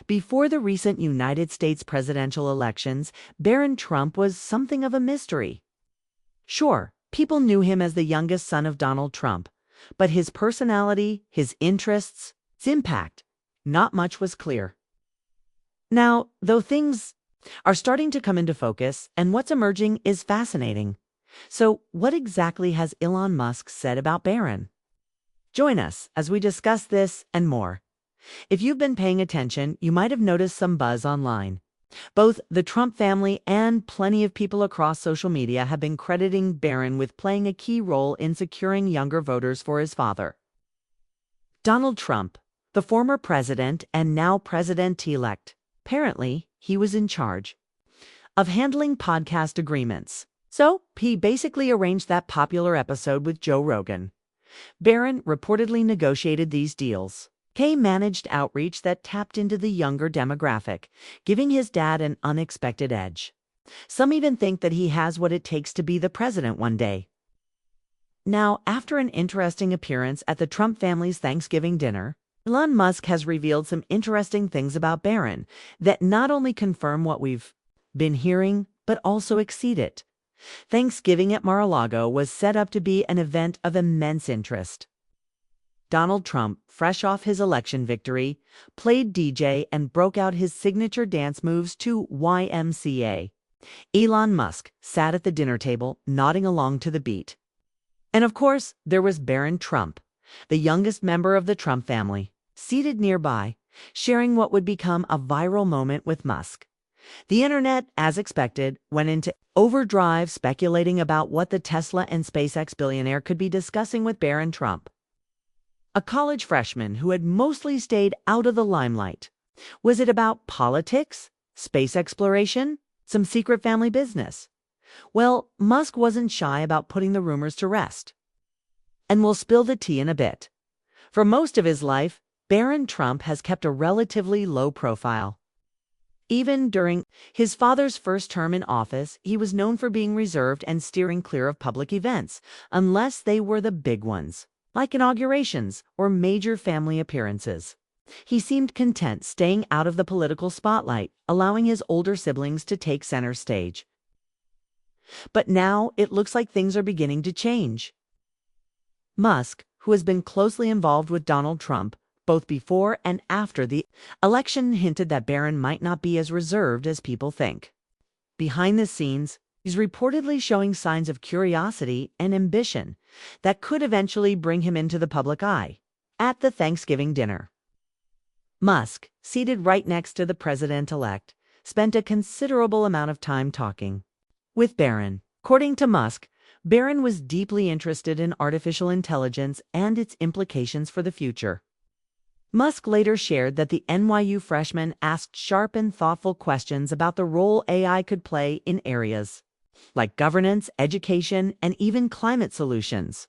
Before the recent United States presidential elections, Barron Trump was something of a mystery. Sure, people knew him as the youngest son of Donald Trump, but his personality, his interests, his impact, not much was clear. Now, though things are starting to come into focus, and what's emerging is fascinating. So, what exactly has Elon Musk said about Barron? Join us as we discuss this and more. If you've been paying attention, you might have noticed some buzz online. Both the Trump family and plenty of people across social media have been crediting Barron with playing a key role in securing younger voters for his father. Donald Trump, the former president and now president-elect, apparently he was in charge of handling podcast agreements. So he basically arranged that popular episode with Joe Rogan. Barron reportedly negotiated these deals. Kay managed outreach that tapped into the younger demographic, giving his dad an unexpected edge. Some even think that he has what it takes to be the president one day. Now, after an interesting appearance at the Trump family's Thanksgiving dinner, Elon Musk has revealed some interesting things about Barron that not only confirm what we've been hearing, but also exceed it. Thanksgiving at Mar-a-Lago was set up to be an event of immense interest. Donald Trump, fresh off his election victory, played DJ and broke out his signature dance moves to YMCA. Elon Musk sat at the dinner table, nodding along to the beat. And of course, there was Barron Trump, the youngest member of the Trump family, seated nearby, sharing what would become a viral moment with Musk. The internet, as expected, went into overdrive speculating about what the Tesla and SpaceX billionaire could be discussing with Barron Trump. A college freshman who had mostly stayed out of the limelight. Was it about politics, space exploration, some secret family business? Well, Musk wasn't shy about putting the rumors to rest. And we'll spill the tea in a bit. For most of his life, Barron Trump has kept a relatively low profile. Even during his father's first term in office, he was known for being reserved and steering clear of public events, unless they were the big ones, like inaugurations or major family appearances. He seemed content staying out of the political spotlight, allowing his older siblings to take center stage. But now it looks like things are beginning to change. Musk, who has been closely involved with Donald Trump, both before and after the election, hinted that Barron might not be as reserved as people think. Behind the scenes, he's reportedly showing signs of curiosity and ambition that could eventually bring him into the public eye. At the Thanksgiving dinner, Musk, seated right next to the president-elect, spent a considerable amount of time talking with Barron. According to Musk, Barron was deeply interested in artificial intelligence and its implications for the future. Musk later shared that the NYU freshman asked sharp and thoughtful questions about the role AI could play in areas like governance, education, and even climate solutions.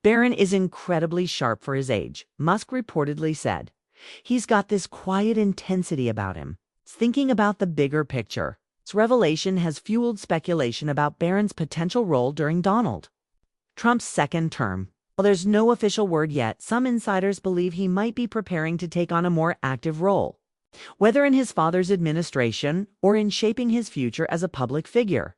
Barron is incredibly sharp for his age, Musk reportedly said. He's got this quiet intensity about him, thinking about the bigger picture. This revelation has fueled speculation about Barron's potential role during Donald Trump's second term. While there's no official word yet, some insiders believe he might be preparing to take on a more active role, whether in his father's administration or in shaping his future as a public figure.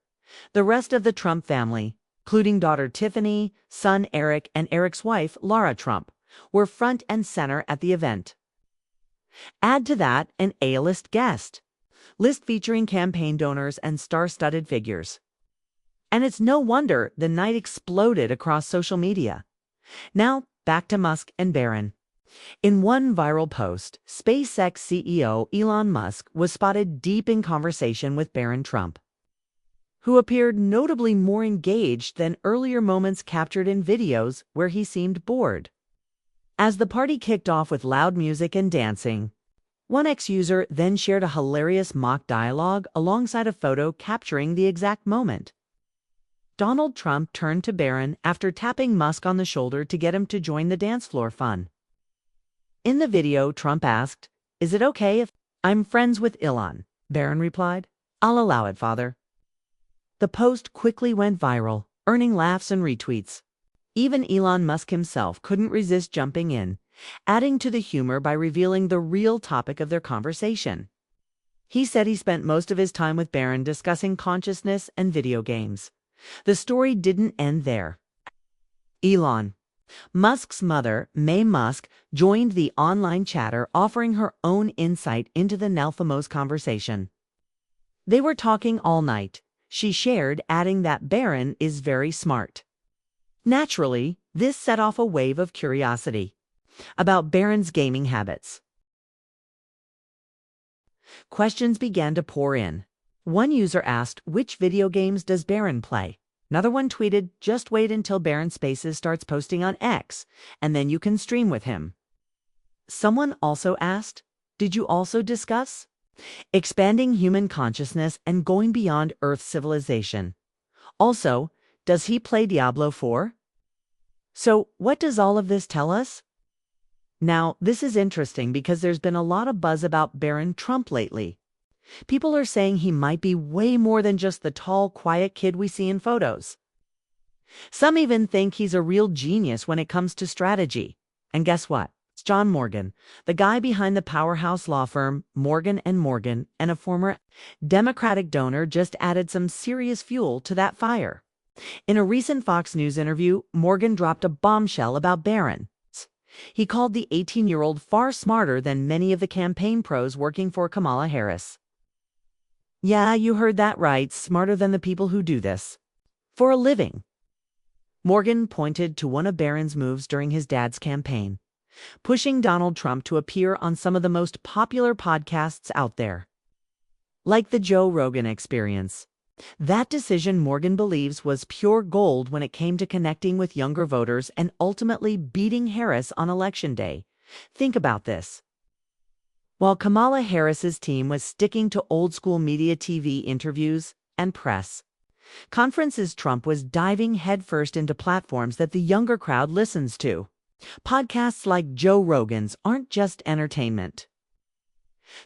The rest of the Trump family, including daughter Tiffany, son Eric, and Eric's wife, Lara Trump, were front and center at the event. Add to that an A-list guest list featuring campaign donors and star-studded figures. And it's no wonder the night exploded across social media. Now, back to Musk and Barron. In one viral post, SpaceX CEO Elon Musk was spotted deep in conversation with Barron Trump, who appeared notably more engaged than earlier moments captured in videos where he seemed bored. As the party kicked off with loud music and dancing, one ex-user then shared a hilarious mock dialogue alongside a photo capturing the exact moment. Donald Trump turned to Barron after tapping Musk on the shoulder to get him to join the dance floor fun. In the video, Trump asked, "Is it okay if I'm friends with Elon?" Barron replied, "I'll allow it, father." The post quickly went viral, earning laughs and retweets. Even Elon Musk himself couldn't resist jumping in, adding to the humor by revealing the real topic of their conversation. He said he spent most of his time with Barron discussing consciousness and video games. The story didn't end there. Elon, Musk's mother, May Musk, joined the online chatter, offering her own insight into the now famous conversation. They were talking all night, she shared, adding that Barron is very smart. Naturally, this set off a wave of curiosity about Barron's gaming habits. Questions began to pour in. One user asked, "Which video games does Barron play?" Another one tweeted, "Just wait until Barron Spaces starts posting on X, and then you can stream with him." Someone also asked, "Did you also discuss expanding human consciousness and going beyond Earth civilization? Also, does he play Diablo 4? So, what does all of this tell us?" Now, this is interesting because there's been a lot of buzz about Barron Trump lately. People are saying he might be way more than just the tall, quiet kid we see in photos. Some even think he's a real genius when it comes to strategy. And guess what? It's John Morgan, the guy behind the powerhouse law firm Morgan & Morgan, and a former Democratic donor, just added some serious fuel to that fire. In a recent Fox News interview, Morgan dropped a bombshell about Barron. He called the 18-year-old far smarter than many of the campaign pros working for Kamala Harris. Yeah, you heard that right, smarter than the people who do this for a living. Morgan pointed to one of Barron's moves during his dad's campaign, pushing Donald Trump to appear on some of the most popular podcasts out there, like the Joe Rogan Experience. That decision, Morgan believes, was pure gold when it came to connecting with younger voters and ultimately beating Harris on Election Day. Think about this. While Kamala Harris's team was sticking to old-school media TV interviews and press conferences, Trump was diving headfirst into platforms that the younger crowd listens to. Podcasts like Joe Rogan's aren't just entertainment.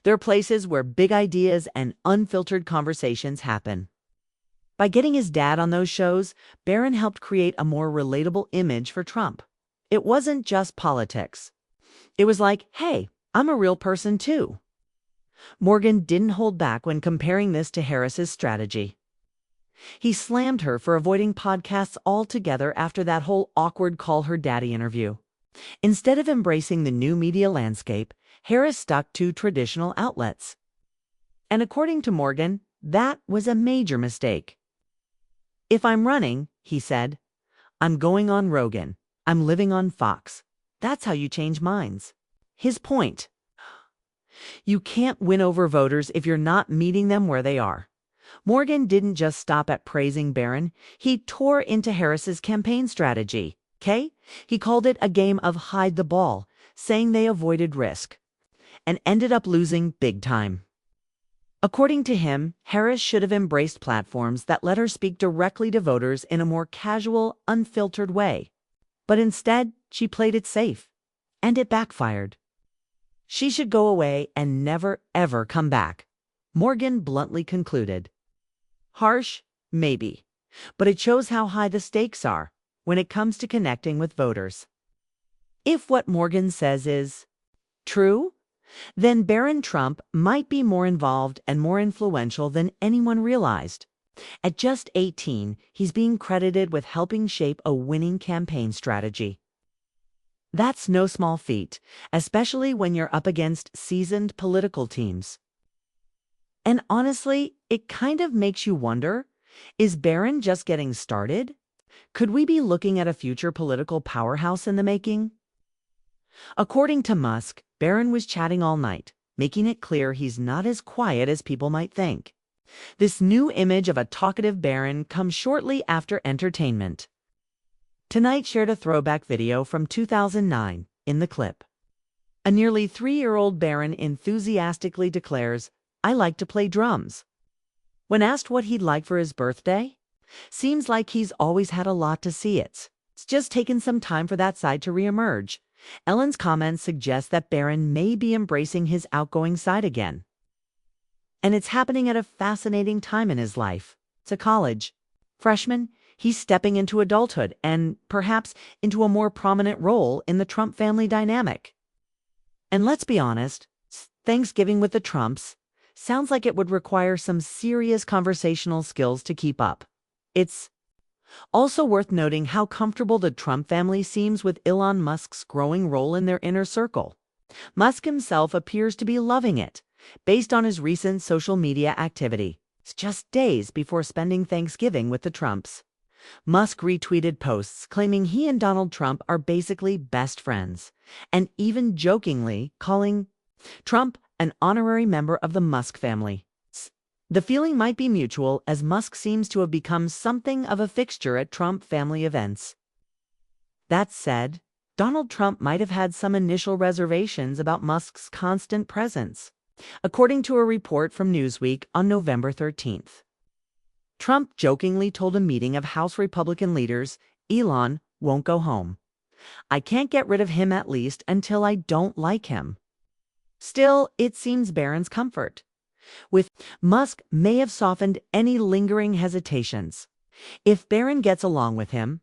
They're places where big ideas and unfiltered conversations happen. By getting his dad on those shows, Barron helped create a more relatable image for Trump. It wasn't just politics. It was like, hey, I'm a real person too. Morgan didn't hold back when comparing this to Harris's strategy. He slammed her for avoiding podcasts altogether after that whole awkward "call her daddy" interview. Instead of embracing the new media landscape, Harris stuck to traditional outlets. And according to Morgan, that was a major mistake. "If I'm running," he said, "I'm going on Rogan. I'm living on Fox. That's how you change minds." His point: you can't win over voters if you're not meeting them where they are. Morgan didn't just stop at praising Barron. He tore into Harris's campaign strategy. He called it a game of hide the ball, saying they avoided risk and ended up losing big time. According to him, Harris should have embraced platforms that let her speak directly to voters in a more casual, unfiltered way. But instead, she played it safe, and it backfired. She should go away and never, ever come back, Morgan bluntly concluded. Harsh? Maybe. But it shows how high the stakes are when it comes to connecting with voters. If what Morgan says is true, then Barron Trump might be more involved and more influential than anyone realized. At just 18, he's being credited with helping shape a winning campaign strategy. That's no small feat, especially when you're up against seasoned political teams. And honestly, it kind of makes you wonder, is Barron just getting started? Could we be looking at a future political powerhouse in the making? According to Musk, Barron was chatting all night, making it clear he's not as quiet as people might think. This new image of a talkative Barron comes shortly after entertainment. Tonight shared a throwback video from 2009 in the clip. A nearly 3-year-old Barron enthusiastically declares, "I like to play drums." When asked what he'd like for his birthday, seems like he's always had a lot to see it. It's just taken some time for that side to reemerge. Ellen's comments suggest that Barron may be embracing his outgoing side again. And it's happening at a fascinating time in his life. To college freshman, He's stepping into adulthood and, perhaps, into a more prominent role in the Trump family dynamic. And let's be honest, Thanksgiving with the Trumps sounds like it would require some serious conversational skills to keep up. It's also worth noting how comfortable the Trump family seems with Elon Musk's growing role in their inner circle. Musk himself appears to be loving it, based on his recent social media activity. It's just days before spending Thanksgiving with the Trumps. Musk retweeted posts claiming he and Donald Trump are basically best friends, and even jokingly calling Trump an honorary member of the Musk family. The feeling might be mutual, as Musk seems to have become something of a fixture at Trump family events. That said, Donald Trump might have had some initial reservations about Musk's constant presence, according to a report from Newsweek on November 13th. Trump jokingly told a meeting of House Republican leaders, "Elon won't go home. I can't get rid of him, at least until I don't like him." Still, it seems Barron's comfort with Musk may have softened any lingering hesitations. If Barron gets along with him,